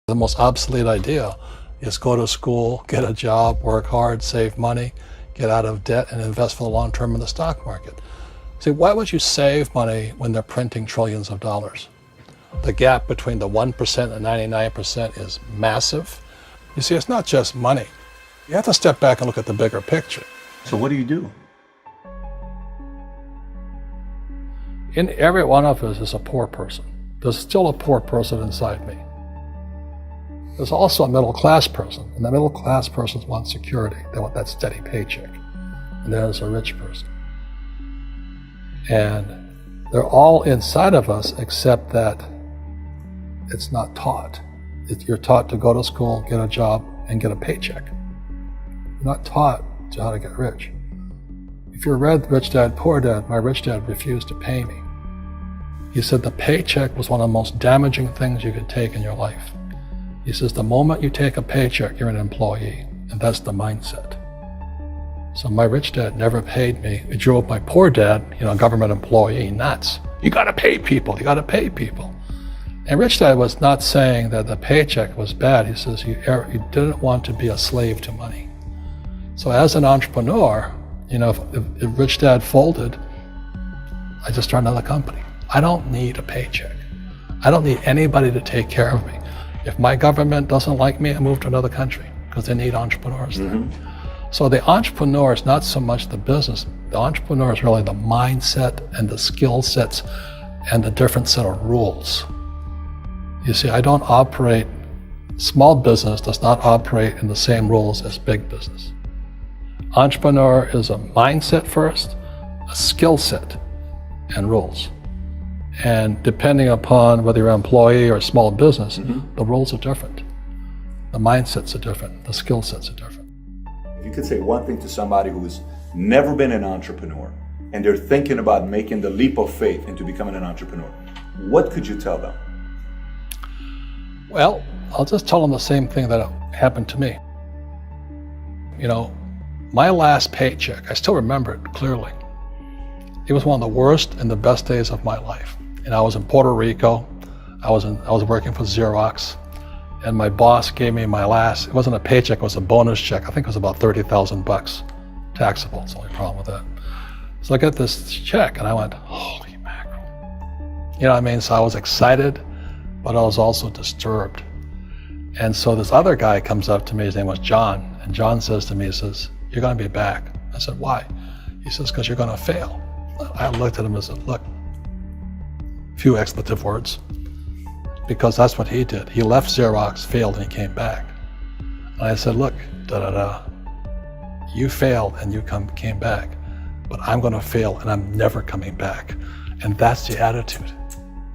The most obsolete idea is go to school, get a job, work hard, save money, get out of debt, and invest for the long term in the stock market. See, why would you save money when they're printing trillions of dollars? The gap between the 1% and 99% is massive. You see, it's not just money. You have to step back and look at the bigger picture. So what do you do? In every one of us is a poor person. There's still a poor person inside me. There's also a middle class person, and the middle class person wants security. They want that steady paycheck. And there's a rich person. And they're all inside of us, except that it's not taught. You're taught to go to school, get a job, and get a paycheck. You're not taught to how to get rich. If you read Rich Dad, Poor Dad, my rich dad refused to pay me. He said the paycheck was one of the most damaging things you could take in your life. He says the moment you take a paycheck, you're an employee, and that's the mindset. So my rich dad never paid me. It drove my poor dad, government employee, nuts. You gotta pay people, you gotta pay people. And rich dad was not saying that the paycheck was bad. He says you didn't want to be a slave to money. So as an entrepreneur, if rich dad folded, I just started another company. I don't need a paycheck. I don't need anybody to take care of me. If my government doesn't like me, I move to another country because they need entrepreneurs there. So the entrepreneur is not so much the business. The entrepreneur is really the mindset and the skill sets and the different set of rules. You see, small business does not operate in the same rules as big business. Entrepreneur is a mindset first, a skill set, and rules. And depending upon whether you're an employee or a small business, the rules are different. The mindsets are different. The skill sets are different. If you could say one thing to somebody who's never been an entrepreneur and they're thinking about making the leap of faith into becoming an entrepreneur, what could you tell them? Well, I'll just tell them the same thing that happened to me. My last paycheck, I still remember it clearly. It was one of the worst and the best days of my life. And I was in Puerto Rico. I was working for Xerox, and my boss gave me it wasn't a paycheck, it was a bonus check. I think it was about $30,000, taxable. It's the only problem with that. So I got this check and I went, holy mackerel. You know what I mean? So I was excited, but I was also disturbed. And so this other guy comes up to me, his name was John, and John says to me, he says, you're gonna be back. I said, why? He says, because you're gonna fail. I looked at him and said, look, few expletive words, because that's what he did. He left Xerox, failed, and he came back. And I said, look, you failed and you came back, but I'm gonna fail and I'm never coming back. And that's the attitude.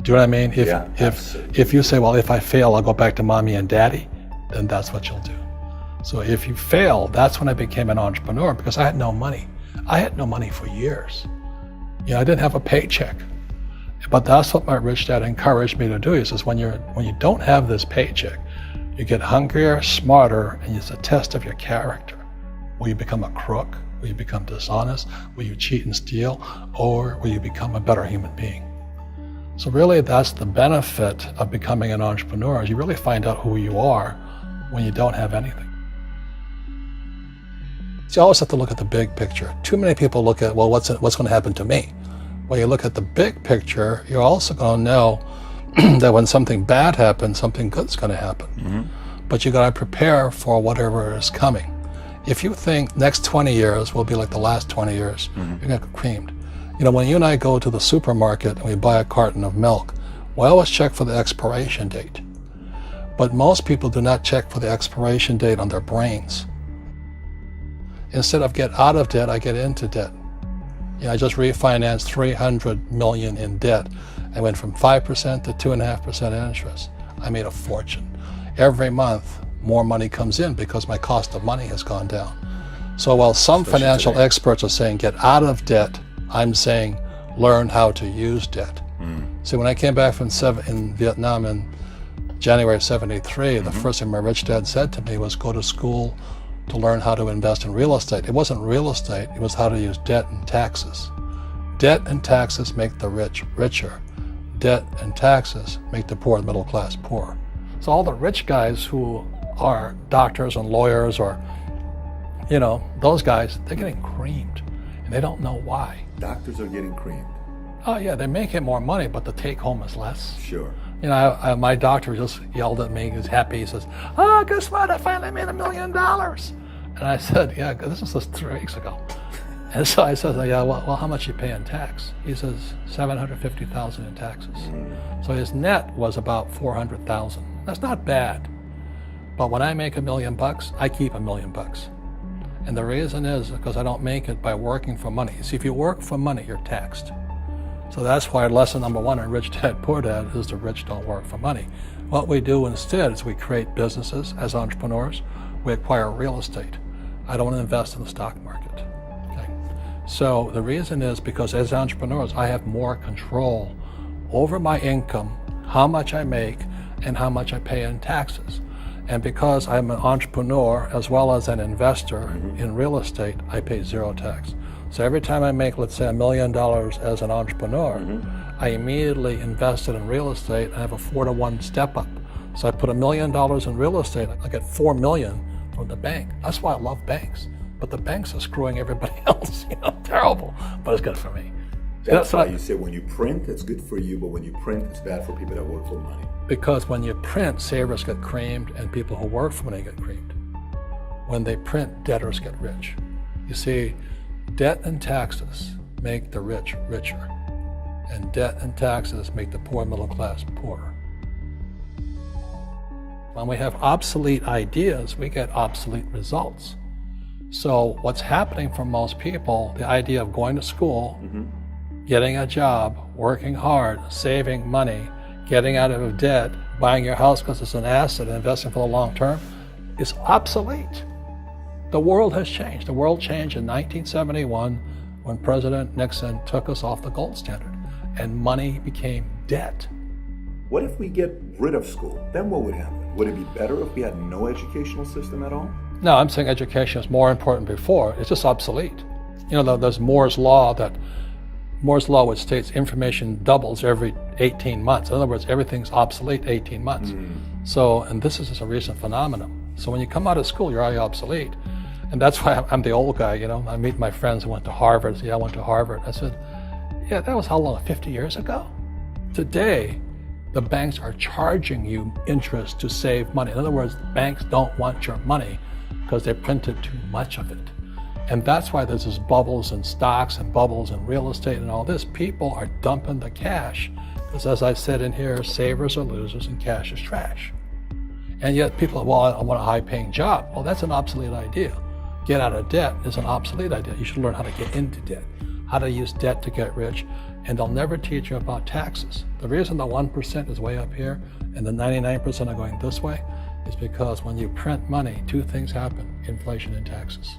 Do you know what I mean? If you say, well, if I fail, I'll go back to mommy and daddy, then that's what you'll do. So if you fail, that's when I became an entrepreneur, because I had no money. I had no money for years. I didn't have a paycheck. But that's what my rich dad encouraged me to do. He says, when you don't have this paycheck, you get hungrier, smarter, and it's a test of your character. Will you become a crook? Will you become dishonest? Will you cheat and steal? Or will you become a better human being? So really, that's the benefit of becoming an entrepreneur, is you really find out who you are when you don't have anything. So you always have to look at the big picture. Too many people look at, well, what's going to happen to me? When you look at the big picture, you're also going to know that when something bad happens, something good's going to happen. But you got to prepare for whatever is coming. If you think next 20 years will be like the last 20 years, you're going to get creamed. When you and I go to the supermarket and we buy a carton of milk, we always check for the expiration date. But most people do not check for the expiration date on their brains. Instead of get out of debt, I get into debt. I just refinanced $300 million in debt. I went from 5% to 2.5% interest. I made a fortune. Every month, more money comes in because my cost of money has gone down. So while some financial experts are saying get out of debt, I'm saying learn how to use debt. See, when I came back from in Vietnam in January of '73, the first thing my rich dad said to me was go to school to learn how to invest in real estate. It wasn't real estate, it was how to use debt and taxes. Debt and taxes make the rich richer. Debt and taxes make the poor, middle class, poor. So all the rich guys who are doctors and lawyers or, those guys, they're getting creamed and they don't know why. Doctors are getting creamed. Oh yeah, they make it more money, but the take home is less. Sure. My doctor just yelled at me. He's happy. He says, "Oh, guess what? I finally made $1 million." And I said, "Yeah, this was just 3 weeks ago." And so I said, "Yeah, well, how much you pay in tax?" He says, $750,000 in taxes. So his net was about $400,000. That's not bad. But when I make $1 million, I keep $1 million. And the reason is because I don't make it by working for money. See, if you work for money, you're taxed. So that's why lesson number 1 in Rich Dad Poor Dad is the rich don't work for money. What we do instead is we create businesses as entrepreneurs. We acquire real estate. I don't invest in the stock market. Okay? So the reason is because as entrepreneurs, I have more control over my income, how much I make, and how much I pay in taxes. And because I'm an entrepreneur as well as an investor in real estate, I pay 0 tax. So every time I make, let's say, $1 million as an entrepreneur, I immediately invested in real estate. I have a 4-to-1 step up. So I put $1 million in real estate, I get $4 million from the bank. That's why I love banks. But the banks are screwing everybody else, terrible, but it's good for me. That's why you say when you print, it's good for you, but when you print, it's bad for people that work for money. Because when you print, savers get creamed and people who work for money get creamed. When they print, debtors get rich. You see, debt and taxes make the rich richer, and debt and taxes make the poor middle class poorer. When we have obsolete ideas, we get obsolete results. So what's happening for most people, the idea of going to school, getting a job, working hard, saving money, getting out of debt, buying your house because it's an asset, and investing for the long term, is obsolete. The world has changed. The world changed in 1971 when President Nixon took us off the gold standard and money became debt. What if we get rid of school? Then what would happen? Would it be better if we had no educational system at all? No, I'm saying education is more important before. It's just obsolete. There's Moore's Law which states information doubles every 18 months. In other words, everything's obsolete 18 months. So, and this is just a recent phenomenon. So when you come out of school, you're already obsolete. And that's why I'm the old guy, I meet my friends who went to Harvard. I went to Harvard. I said, yeah, that was how long, 50 years ago? Today, the banks are charging you interest to save money. In other words, banks don't want your money because they printed too much of it. And that's why there's this bubbles in stocks and bubbles in real estate and all this. People are dumping the cash because, as I said in here, savers are losers and cash is trash. And yet people are, well, I want a high-paying job. Well, that's an obsolete idea. Get out of debt is an obsolete idea. You should learn how to get into debt, how to use debt to get rich, and they'll never teach you about taxes. The reason the 1% is way up here and the 99% are going this way is because when you print money, 2 things happen: inflation and taxes.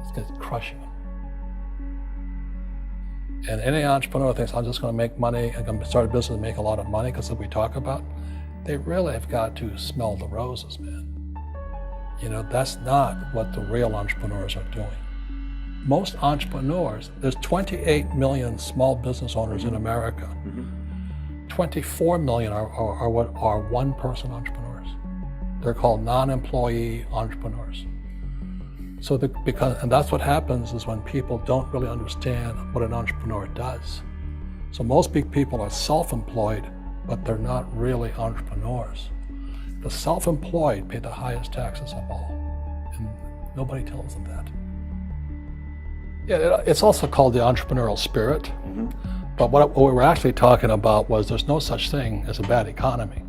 It's going to crush you. And any entrepreneur thinks, I'm just going to make money, I'm going to start a business and make a lot of money because of what we talk about. They really have got to smell the roses, man. That's not what the real entrepreneurs are doing. Most entrepreneurs, there's 28 million small business owners in America. 24 million are what are one-person entrepreneurs. They're called non-employee entrepreneurs. So and that's what happens is when people don't really understand what an entrepreneur does. So most big people are self-employed, but they're not really entrepreneurs. The self-employed pay the highest taxes of all, and nobody tells them that. Yeah, it's also called the entrepreneurial spirit, but what we were actually talking about was there's no such thing as a bad economy.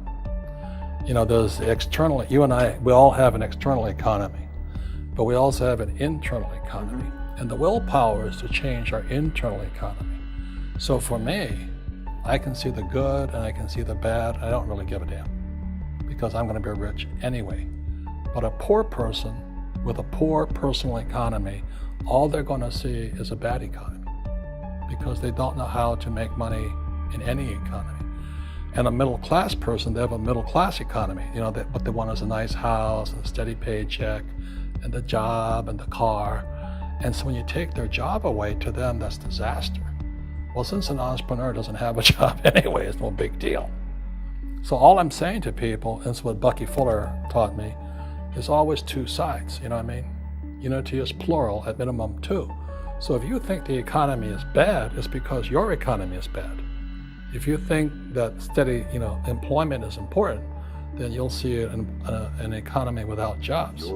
There's external, you and I, we all have an external economy, but we also have an internal economy, and the willpower is to change our internal economy. So for me, I can see the good and I can see the bad. I don't really give a damn because I'm going to be rich anyway. But a poor person with a poor personal economy, all they're going to see is a bad economy because they don't know how to make money in any economy. And a middle class person, they have a middle class economy. What they want is a nice house and a steady paycheck and the job and the car. And so when you take their job away, to them, that's disaster. Well, since an entrepreneur doesn't have a job anyway, it's no big deal. So all I'm saying to people, and it's what Bucky Fuller taught me, is always two sides, you know what I mean? Unity is plural, at minimum two. So if you think the economy is bad, it's because your economy is bad. If you think that steady, employment is important, then you'll see an economy without jobs.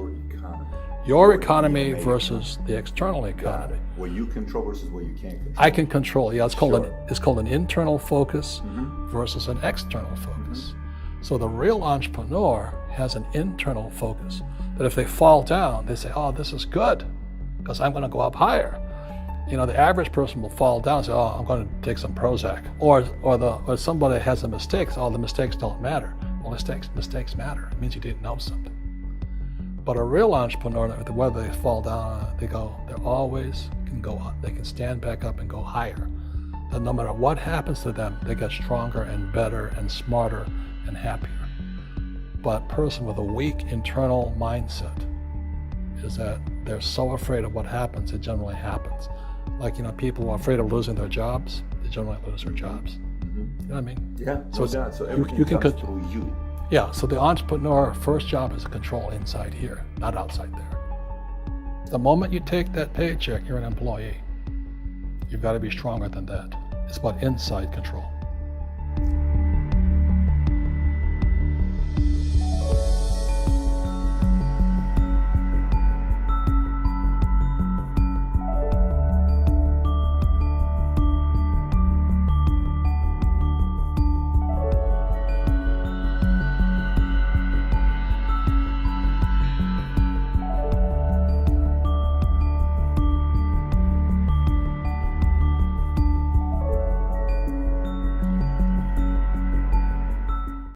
Your economy versus the external economy. What you control versus what you can't control. I can control. Yeah, it's called an internal focus versus an external focus. So the real entrepreneur has an internal focus. That if they fall down, they say, "Oh, this is good, because I'm going to go up higher." The average person will fall down and say, "Oh, I'm going to take some Prozac," or somebody has a mistake. Oh, the mistakes don't matter. Well, mistakes matter. It means you didn't know something. But a real entrepreneur, whether they fall down, they always can go up. They can stand back up and go higher. And no matter what happens to them, they get stronger and better and smarter and happier. But a person with a weak internal mindset is that they're so afraid of what happens, it generally happens. Like, people who are afraid of losing their jobs, they generally lose their jobs. You know what I mean? Yeah. So everything comes through you. Yeah, so the entrepreneur first job is to control inside here, not outside there. The moment you take that paycheck, you're an employee. You've got to be stronger than that. It's about inside control.